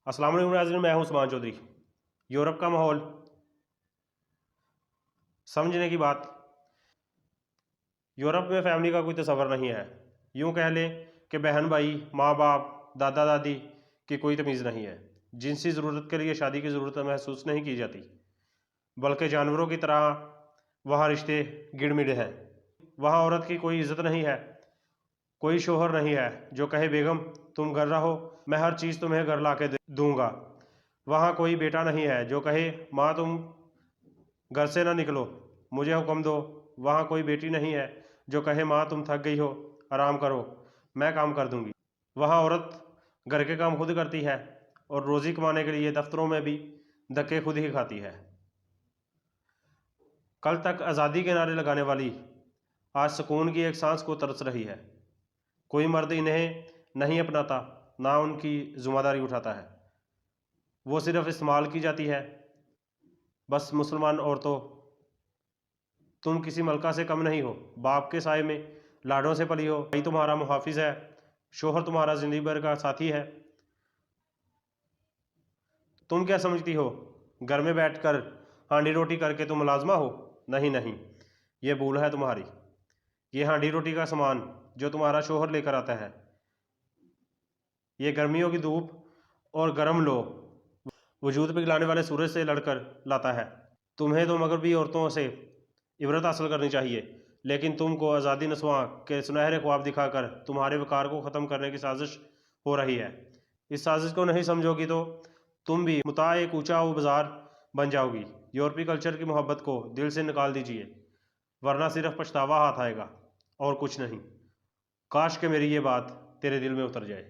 अस्सलाम वालेकुम नाज़रीन, मैं हूं उस्मान चौधरी। यूरोप का माहौल समझने की बात। यूरोप में फैमिली का कोई तस्वर नहीं है। यूं कह लें कि बहन भाई, माँ बाप, दादा दादी की कोई तमीज़ नहीं है। जिनसी ज़रूरत के लिए शादी की ज़रूरत महसूस नहीं की जाती, बल्कि जानवरों की तरह वहाँ रिश्ते गिड़मिड़ हैं। वहाँ औरत की कोई इज़्ज़त नहीं है। कोई शोहर नहीं है जो कहे बेगम तुम घर रहो, मैं हर चीज़ तुम्हें घर ला के दूंगा। वहाँ कोई बेटा नहीं है जो कहे माँ तुम घर से ना निकलो, मुझे हुक्म दो। वहाँ कोई बेटी नहीं है जो कहे माँ तुम थक गई हो, आराम करो, मैं काम कर दूंगी। वहाँ औरत घर के काम खुद करती है और रोज़ी कमाने के लिए दफ्तरों में भी धक्के खुद ही खाती है। कल तक आज़ादी के नारे लगाने वाली आज सुकून की एक सांस को तरस रही है। कोई मर्द इन्हें नहीं अपनाता, ना उनकी जिम्मेदारी उठाता है। वो सिर्फ इस्तेमाल की जाती है। बस मुसलमान औरतों, तुम किसी मलका से कम नहीं हो। बाप के साए में लाडों से पली हो, भाई तुम्हारा मुहाफिज है, शोहर तुम्हारा जिंदगी भर का साथी है। तुम क्या समझती हो घर में बैठकर हांडी रोटी करके तुम मुलाजमा हो? नहीं नहीं, ये भूल है तुम्हारी। ये हांडी रोटी का सामान जो तुम्हारा शोहर लेकर आता है, ये गर्मियों की धूप और गर्म लो वजूद पिघलाने वाले सूरज से लड़कर लाता है। तुम्हें तो मगरबी औरतों से इबरत हासिल करनी चाहिए, लेकिन तुमको आज़ादी नस्वां के सुनहरे ख्वाब दिखाकर तुम्हारे वकार को ख़त्म करने की साजिश हो रही है। इस साजिश को नहीं समझोगी तो तुम भी मुताह एक ऊंचा बाजार बन जाओगी। यूरोपी कल्चर की मोहब्बत को दिल से निकाल दीजिए, वरना सिर्फ पछतावा हाथ आएगा और कुछ नहीं। काश के मेरी ये बात तेरे दिल में उतर जाए।